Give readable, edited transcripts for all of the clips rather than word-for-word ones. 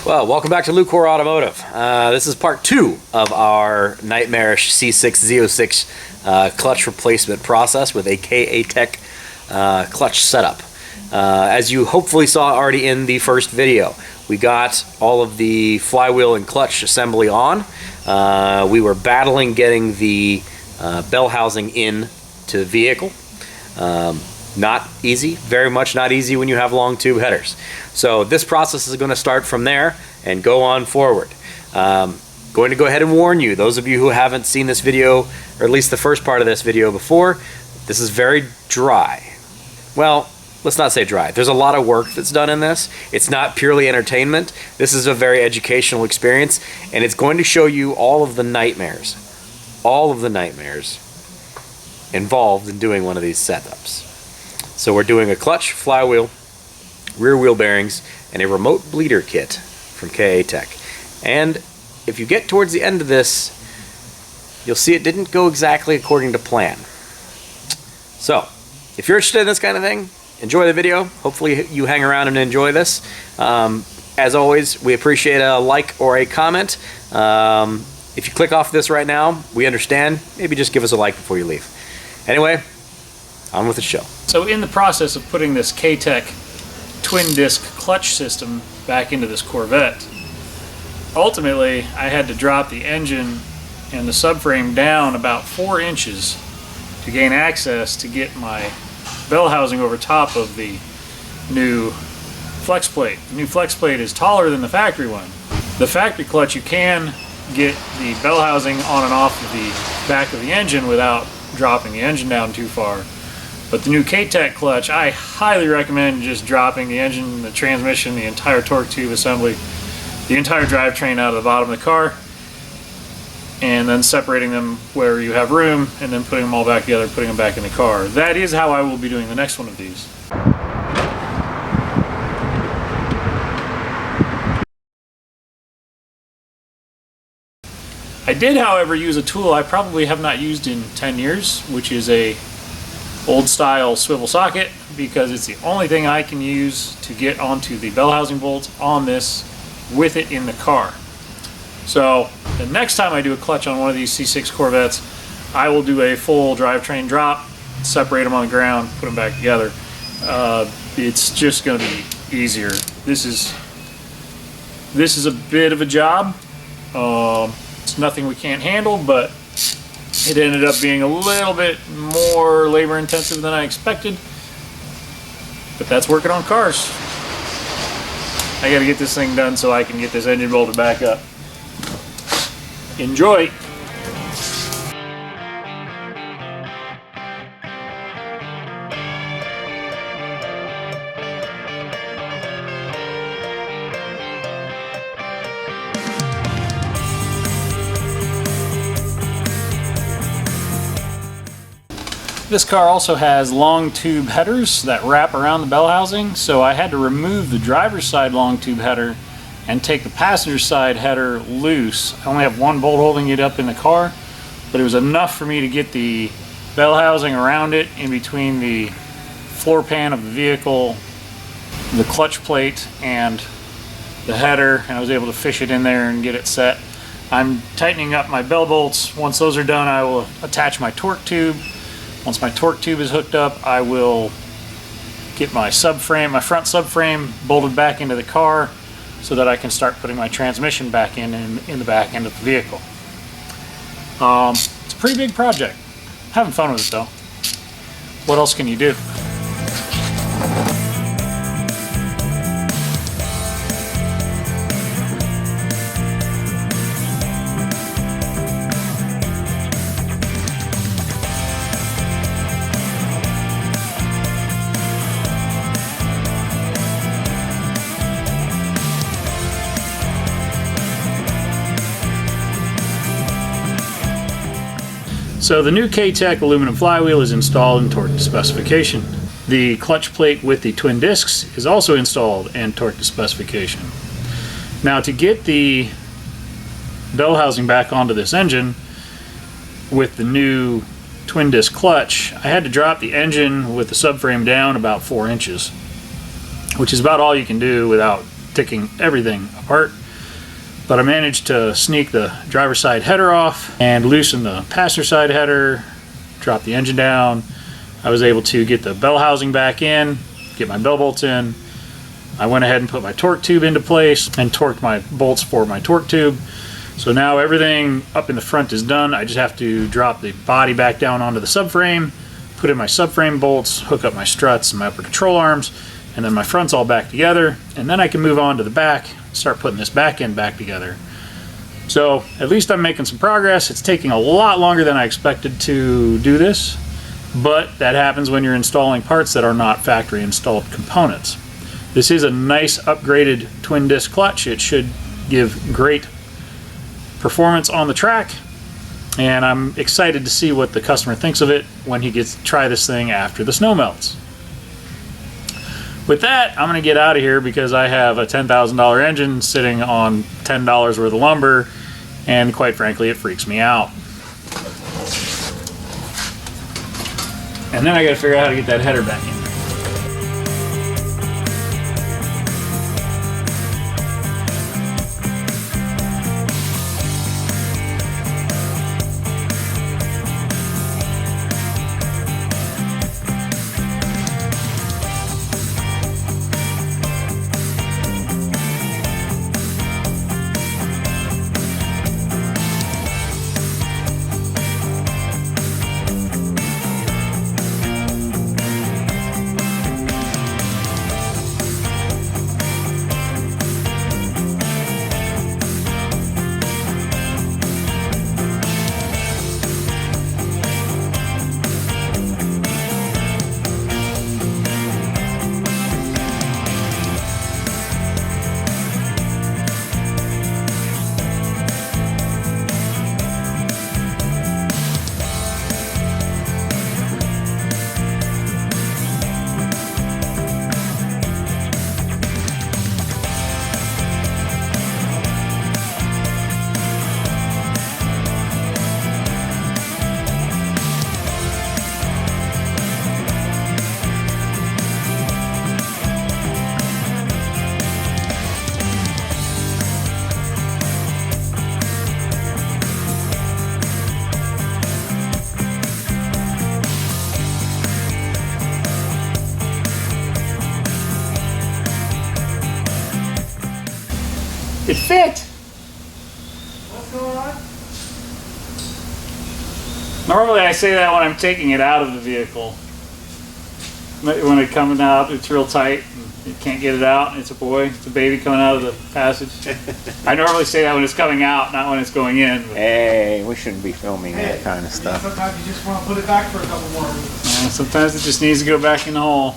Well, welcome back to Lucore Automotive. This is part 2 of our nightmarish C6 Z06 clutch replacement process with a Katech clutch setup. As you hopefully saw already in the first video, we got all of the flywheel and clutch assembly on. We were battling getting the bell housing in to the vehicle. Not easy, very much not easy when you have long tube headers. So this process is going to start from there and go on forward. Going to go ahead and warn you, those of you who haven't seen this video, or at least the first part of this video before, this is very dry. Well, let's not say dry. There's a lot of work that's done in this. It's not purely entertainment. This is a very educational experience, and it's going to show you all of the nightmares involved in doing one of these setups. So we're doing a clutch, flywheel, rear wheel bearings, and a remote bleeder kit from Katech. And if you get towards the end of this, you'll see it didn't go exactly according to plan. So if you're interested in this kind of thing, enjoy the video. Hopefully you hang around and enjoy this. As always, we appreciate a like or a comment. If you click off this right now, we understand. Maybe just give us a like before you leave. Anyway, on with the show. So in the process of putting this Katech twin disc clutch system back into this Corvette, ultimately I had to drop the engine and the subframe down about 4 inches to gain access to get my bell housing over top of the new flex plate. The new flex plate is taller than the factory one. The factory clutch, you can get the bell housing on and off of the back of the engine without dropping the engine down too far. But the new Katech clutch, I highly recommend just dropping the engine, the transmission, the entire torque tube assembly, the entire drivetrain out of the bottom of the car, and then separating them where you have room, and then putting them all back together, putting them back in the car. That is how I will be doing the next one of these. I did, however, use a tool I probably have not used in 10 years, which is a old style swivel socket, because it's the only thing I can use to get onto the bell housing bolts on this with it in the car. So the next time I do a clutch on one of these C6 Corvettes, I will do a full drivetrain drop, separate them on the ground, put them back together. It's just going to be easier. This is a bit of a job. It's nothing we can't handle, but it ended up being a little bit more labor intensive than I expected. But that's working on cars. I gotta get this thing done so I can get this engine bolted back up. Enjoy! This car also has long tube headers that wrap around the bell housing, so I had to remove the driver's side long tube header and take the passenger side header loose. I only have one bolt holding it up in the car, but it was enough for me to get the bell housing around it in between the floor pan of the vehicle, the clutch plate, and the header, and I was able to fish it in there and get it set. I'm tightening up my bell bolts. Once those are done, I will attach my torque tube. Once my torque tube is hooked up, I will get my subframe, my front subframe bolted back into the car so that I can start putting my transmission back in the back end of the vehicle. It's a pretty big project. Having fun with it though. What else can you do? So the new Katech aluminum flywheel is installed and torqued to specification. The clutch plate with the twin discs is also installed and torqued to specification. Now to get the bell housing back onto this engine with the new twin disc clutch, I had to drop the engine with the subframe down about 4 inches, which is about all you can do without taking everything apart. But I managed to sneak the driver's side header off and loosen the passenger side header, drop the engine down. I was able to get the bell housing back in, get my bell bolts in. I went ahead and put my torque tube into place and torqued my bolts for my torque tube. So now everything up in the front is done. I just have to drop the body back down onto the subframe, put in my subframe bolts, hook up my struts and my upper control arms, and then my front's all back together. And then I can move on to the back, start putting this back end back together. So at least I'm making some progress. It's taking a lot longer than I expected to do this, but that happens when you're installing parts that are not factory installed components. This is a nice upgraded twin disc clutch. It should give great performance on the track, and I'm excited to see what the customer thinks of it when he gets to try this thing after the snow melts. With that, I'm going to get out of here because I have a $10,000 engine sitting on $10 worth of lumber, and quite frankly, it freaks me out. And then I got to figure out how to get that header back in. It fit! What's going on? Normally I say that when I'm taking it out of the vehicle. When it's coming out, it's real tight. And you can't get it out. It's a boy. It's a baby coming out of the passage. I normally say that when it's coming out, not when it's going in. Hey, we shouldn't be filming that kind of stuff. Sometimes you just want to put it back for a couple more weeks. Sometimes it just needs to go back in the hole.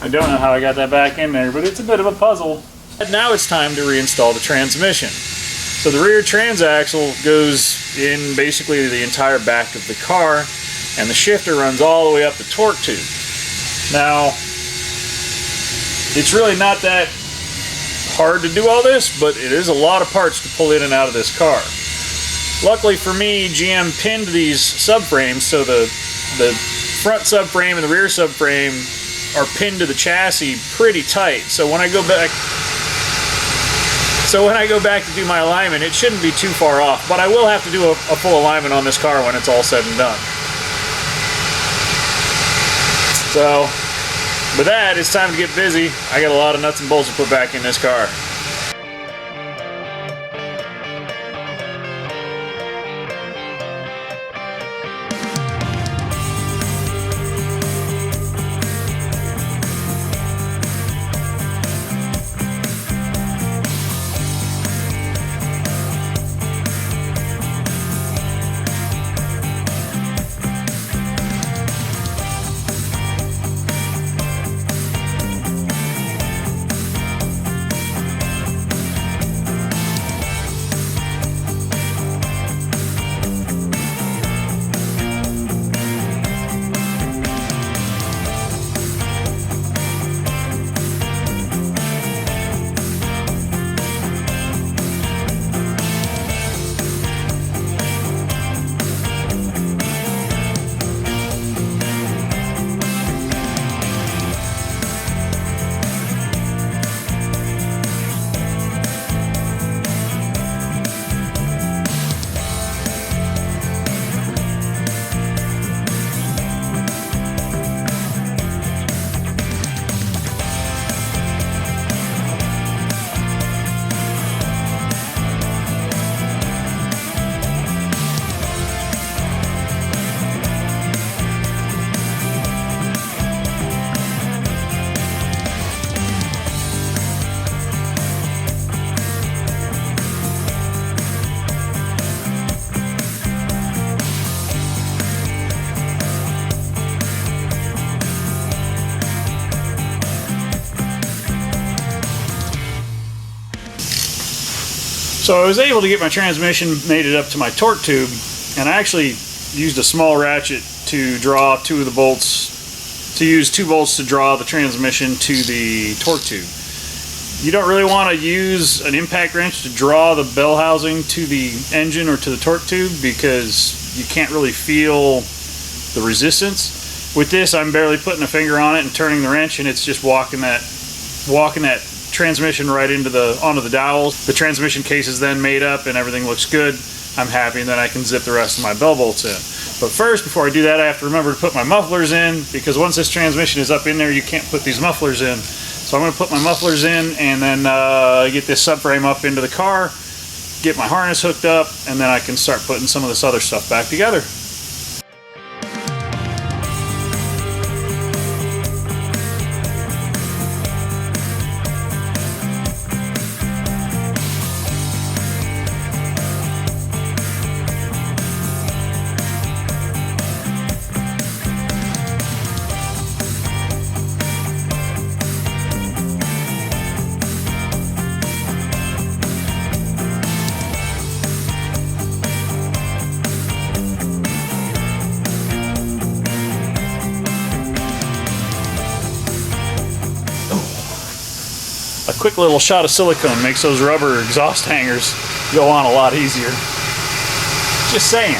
I don't know how I got that back in there, but it's a bit of a puzzle. And now it's time to reinstall the transmission. So the rear transaxle goes in basically the entire back of the car, and the shifter runs all the way up the torque tube. Now, it's really not that hard to do all this, but it is a lot of parts to pull in and out of this car. Luckily for me, GM pinned these subframes, so the front subframe and the rear subframe are pinned to the chassis pretty tight. So when I go back to do my alignment, it shouldn't be too far off, but I will have to do a full alignment on this car when it's all said and done. So with that, it's time to get busy. I got a lot of nuts and bolts to put back in this car. So I was able to get my transmission mated up to my torque tube, and I actually used a small ratchet to draw two of the bolts, to use 2 bolts to draw the transmission to the torque tube. You don't really want to use an impact wrench to draw the bell housing to the engine or to the torque tube because you can't really feel the resistance. With this, I'm barely putting a finger on it and turning the wrench, and it's just walking that transmission right onto the dowels. The transmission case is then made up and everything looks good. I'm happy, and then I can zip the rest of my bell bolts in. But first, before I do that, I have to remember to put my mufflers in, because once this transmission is up in there, you can't put these mufflers in. So I'm going to put my mufflers in and then get this subframe up into the car, get my harness hooked up, and then I can start putting some of this other stuff back together. A quick little shot of silicone makes those rubber exhaust hangers go on a lot easier. Just saying.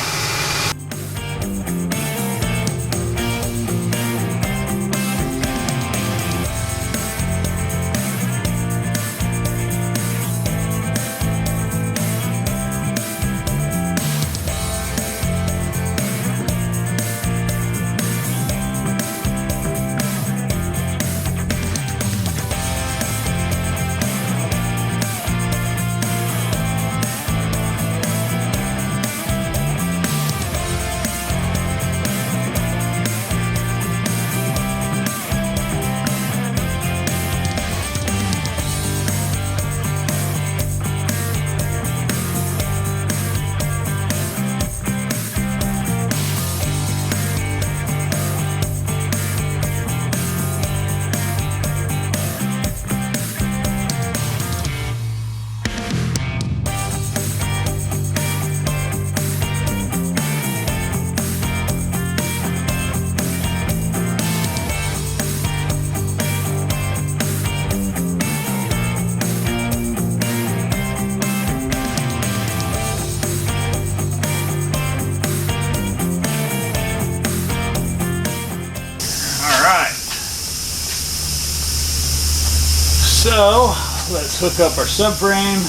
So let's hook up our subframe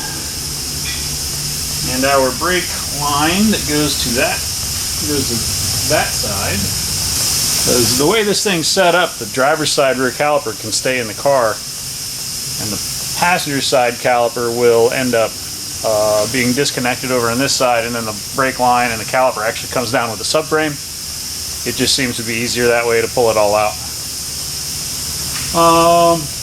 and our brake line that goes to that side. Because the way this thing's set up, the driver's side rear caliper can stay in the car, and the passenger side caliper will end up being disconnected over on this side, and then the brake line and the caliper actually comes down with the subframe. It just seems to be easier that way to pull it all out.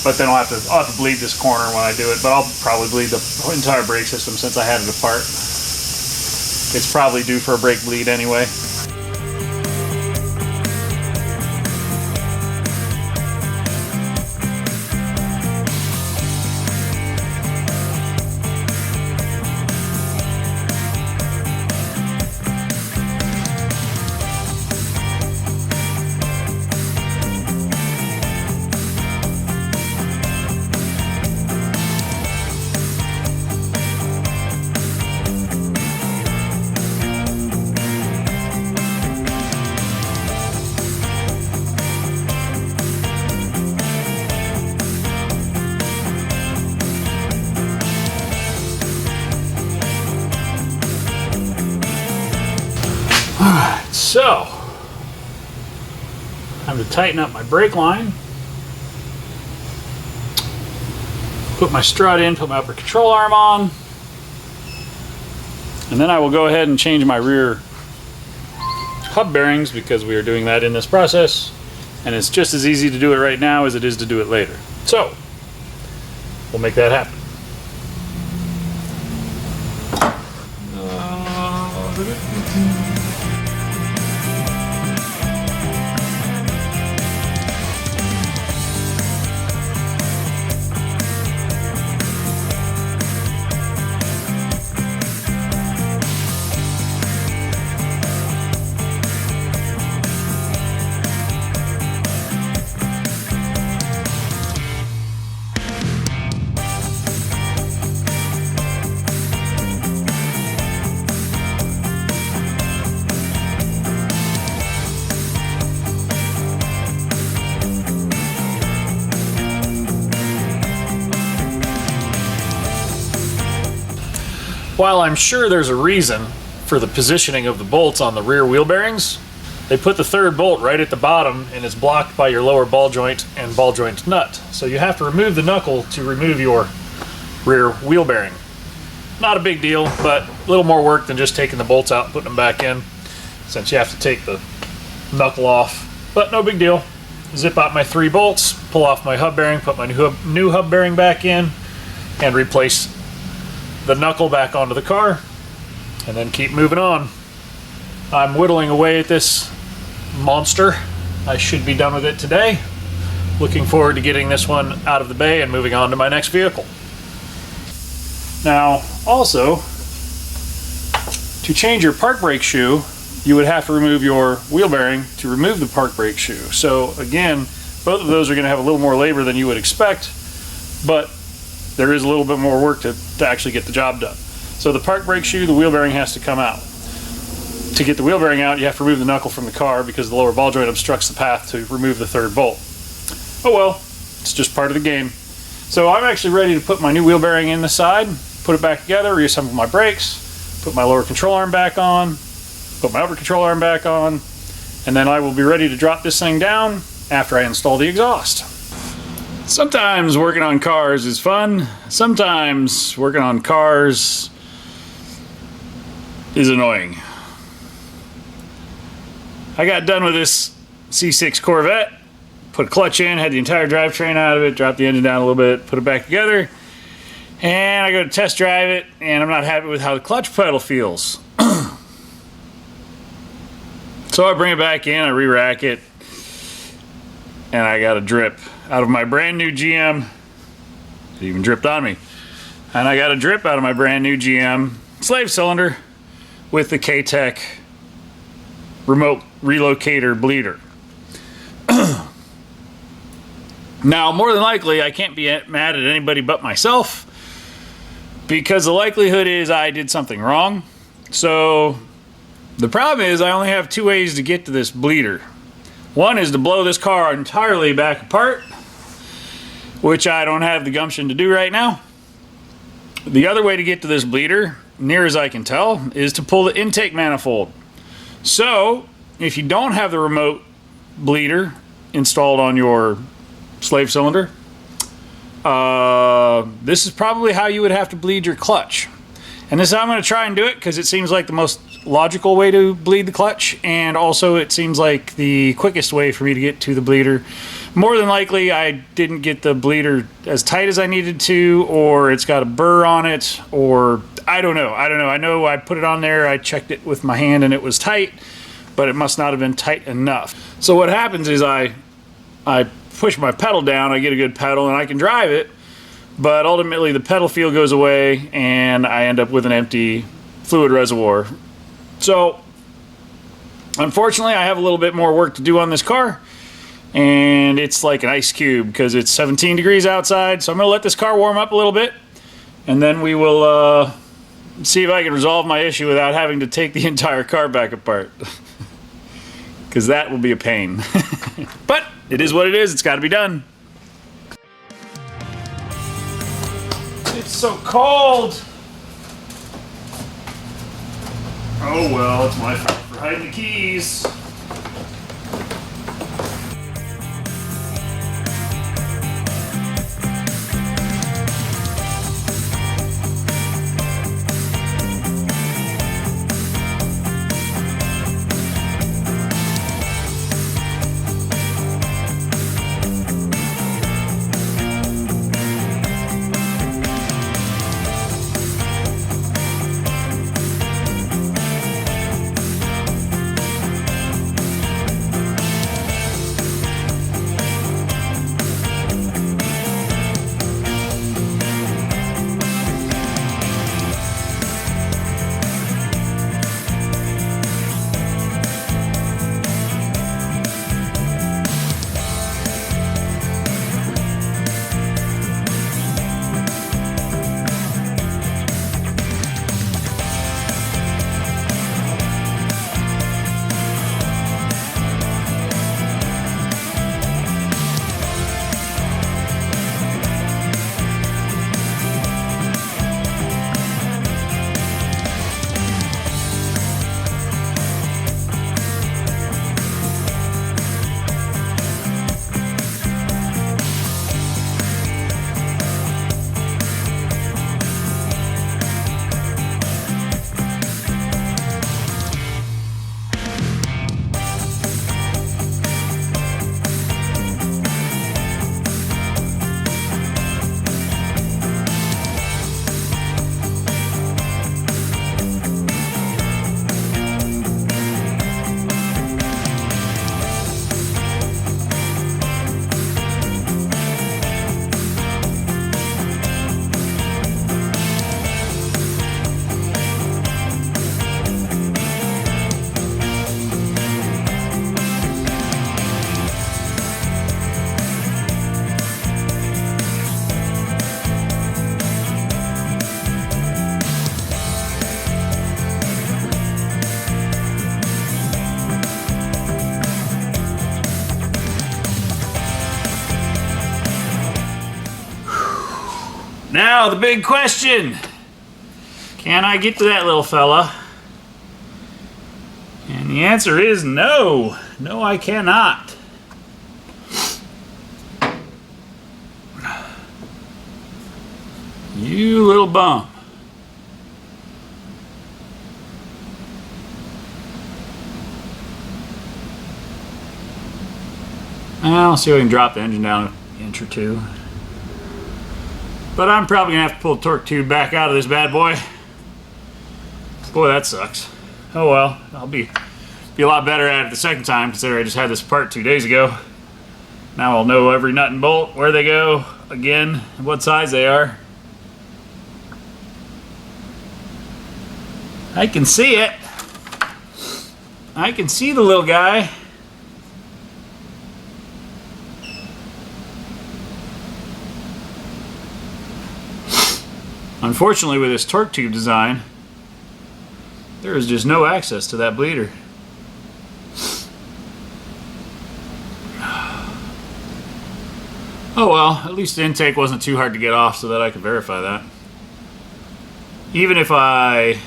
But then I'll have to bleed this corner when I do it, but I'll probably bleed the entire brake system since I had it apart. It's probably due for a brake bleed anyway. Alright, so time to tighten up my brake line. Put my strut in, put my upper control arm on. And then I will go ahead and change my rear hub bearings because we are doing that in this process. And it's just as easy to do it right now as it is to do it later. So, we'll make that happen. While I'm sure there's a reason for the positioning of the bolts on the rear wheel bearings, they put the third bolt right at the bottom and it's blocked by your lower ball joint and ball joint nut. So you have to remove the knuckle to remove your rear wheel bearing. Not a big deal, but a little more work than just taking the bolts out and putting them back in, since you have to take the knuckle off. But no big deal. Zip out my 3 bolts, pull off my hub bearing, put my new hub bearing back in, and replace the knuckle back onto the car, and then keep moving on. I'm whittling away at this monster. I should be done with it today. Looking forward to getting this one out of the bay and moving on to my next vehicle. Now, also, to change your park brake shoe, you would have to remove your wheel bearing to remove the park brake shoe. So again, both of those are going to have a little more labor than you would expect, but there is a little bit more work to actually get the job done. So the park brake shoe, the wheel bearing has to come out. To get the wheel bearing out, you have to remove the knuckle from the car because the lower ball joint obstructs the path to remove the third bolt. Oh well, it's just part of the game. So I'm actually ready to put my new wheel bearing in the side, put it back together, reassemble my brakes, put my lower control arm back on, put my upper control arm back on, and then I will be ready to drop this thing down after I install the exhaust. Sometimes working on cars is fun. Sometimes working on cars is annoying. I got done with this C6 Corvette, put a clutch in, had the entire drivetrain out of it, dropped the engine down a little bit, put it back together, and I go to test drive it, and I'm not happy with how the clutch pedal feels. So I bring it back in, I re-rack it, and I got a drip out of my brand new GM. It even dripped on me. And I got a drip out of my brand new GM slave cylinder with the Katech remote relocator bleeder. Now, more than likely, I can't be mad at anybody but myself, because the likelihood is I did something wrong. So the problem is I only have 2 ways to get to this bleeder. One is to blow this car entirely back apart, which I don't have the gumption to do right now. The other way to get to this bleeder, near as I can tell, is to pull the intake manifold. So if you don't have the remote bleeder installed on your slave cylinder, this is probably how you would have to bleed your clutch. And this is how I'm going to try and do it, because it seems like the most logical way to bleed the clutch, and also it seems like the quickest way for me to get to the bleeder. More than likely I didn't get the bleeder as tight as I needed to, or it's got a burr on it, or I don't know. I know I put it on there, I checked it with my hand and it was tight, but it must not have been tight enough. So what happens is I push my pedal down, I get a good pedal, and I can drive it, but ultimately the pedal feel goes away and I end up with an empty fluid reservoir. So unfortunately I have a little bit more work to do on this car, and it's like an ice cube because it's 17 degrees outside. So I'm going to let this car warm up a little bit, and then we will see if I can resolve my issue without having to take the entire car back apart, because that will be a pain. But it is what it is. It's got to be done. It's so cold. Oh well, it's my fault for hiding the keys. Now the big question. Can I get to that little fella? And the answer is no. No, I cannot. You little bum. I'll see if we can drop the engine down an inch or two. But I'm probably going to have to pull the torque tube back out of this bad boy. Boy, that sucks. Oh well, I'll be a lot better at it the second time, considering I just had this apart 2 days ago. Now I'll know every nut and bolt, where they go, again, and what size they are. I can see it. I can see the little guy. Unfortunately, with this torque tube design, there is just no access to that bleeder. Oh well, at least the intake wasn't too hard to get off so that I could verify that. Even if I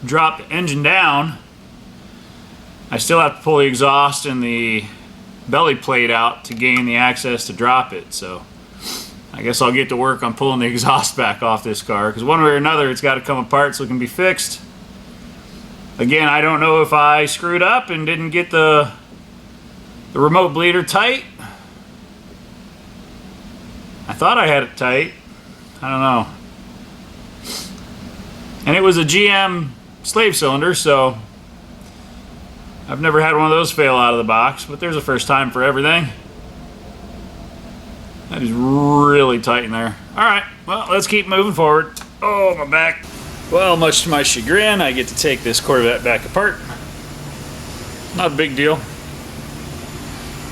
drop the engine down, I still have to pull the exhaust and the belly plate out to gain the access to drop it. So I guess I'll get to work on pulling the exhaust back off this car, because one way or another it's got to come apart so it can be fixed. Again, I don't know if I screwed up and didn't get the remote bleeder tight. I thought I had it tight. I don't know. And it was a GM slave cylinder, so I've never had one of those fail out of the box, but there's a first time for everything. That is really tight in there. Alright, well, let's keep moving forward. Oh, my back. Well, much to my chagrin, I get to take this Corvette back apart. Not a big deal,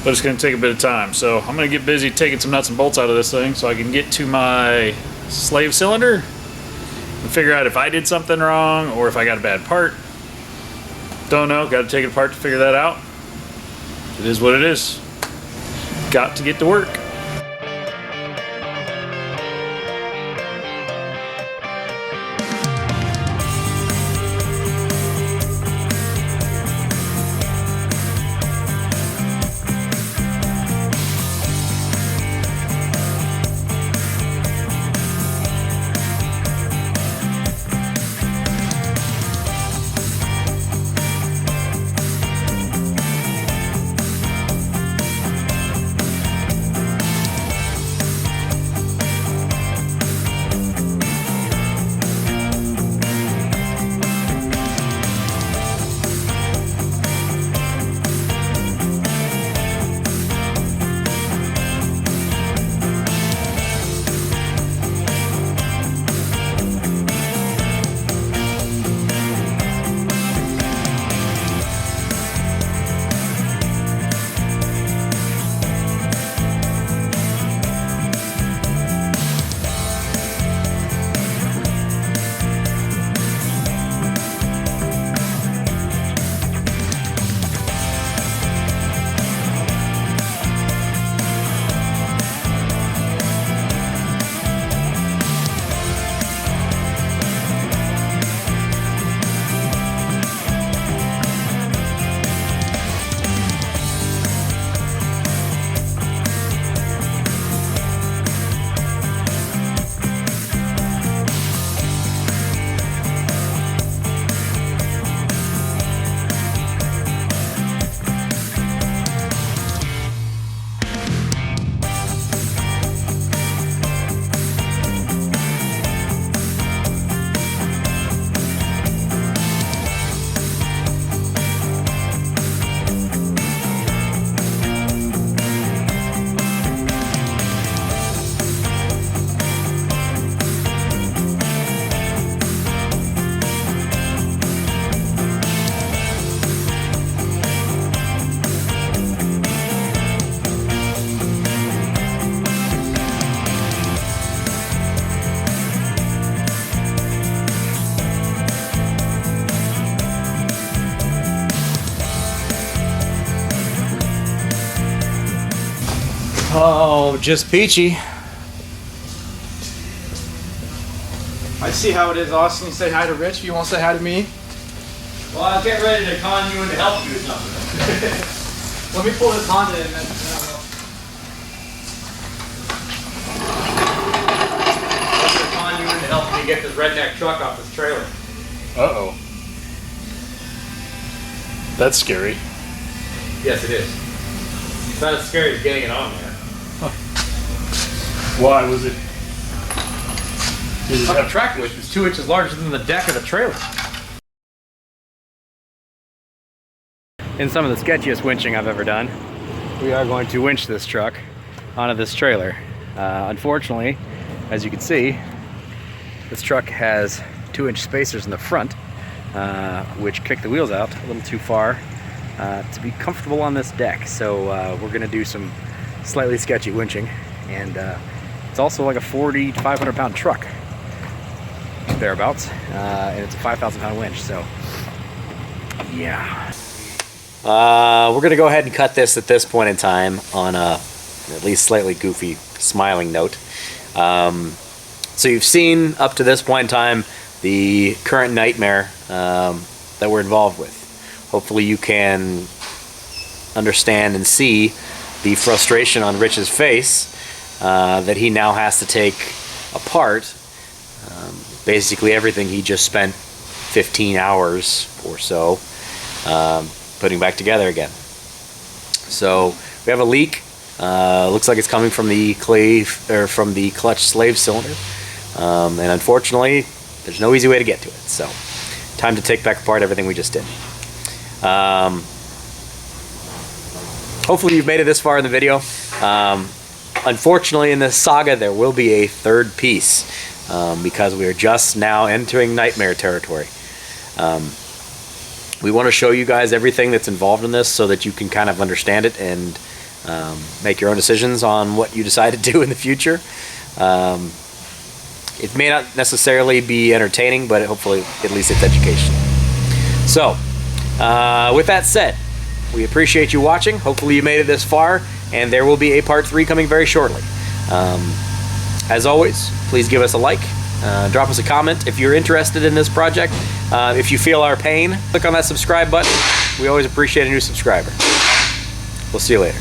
but it's going to take a bit of time. So I'm going to get busy taking some nuts and bolts out of this thing so I can get to my slave cylinder and figure out if I did something wrong or if I got a bad part. Don't know, got to take it apart to figure that out. It is what it is. Got to get to work. Oh, just peachy. I see how it is, Austin. You say hi to Rich if you won't say hi to me. Well, I was getting ready to con you in to help you or something. Let me pull this Honda in then. Con you in to help me get this redneck truck off this trailer. Uh-oh. That's scary. Yes, it is. It's not as scary as getting it on there. Why was it? Did it The have track width is 2 inches larger than the deck of the trailer. In some of the sketchiest winching I've ever done, we are going to winch this truck onto this trailer. Unfortunately, as you can see, this truck has 2-inch spacers in the front, which kick the wheels out a little too far to be comfortable on this deck. So we're going to do some slightly sketchy winching, and it's also like a 40 to 500 pound truck, thereabouts, and it's a 5,000 pound winch. So yeah. We're going to go ahead and cut this at this point in time on a at least slightly goofy smiling note. So you've seen up to this point in time the current nightmare that we're involved with. Hopefully you can understand and see the frustration on Rich's face that he now has to take apart basically everything he just spent 15 hours or so putting back together again. So we have a leak. Looks like it's coming from the clutch slave cylinder, and unfortunately there's no easy way to get to it. So time to take back apart everything we just did. Hopefully you've made it this far in the video. Unfortunately in this saga there will be a third piece because we are just now entering nightmare territory. We want to show you guys everything that's involved in this so that you can kind of understand it and make your own decisions on what you decide to do in the future. It may not necessarily be entertaining, but hopefully at least it's educational. So, with that said, we appreciate you watching. Hopefully you made it this far, and there will be a part 3 coming very shortly. As always, please give us a like. Drop us a comment if you're interested in this project. If you feel our pain, click on that subscribe button. We always appreciate a new subscriber. We'll see you later.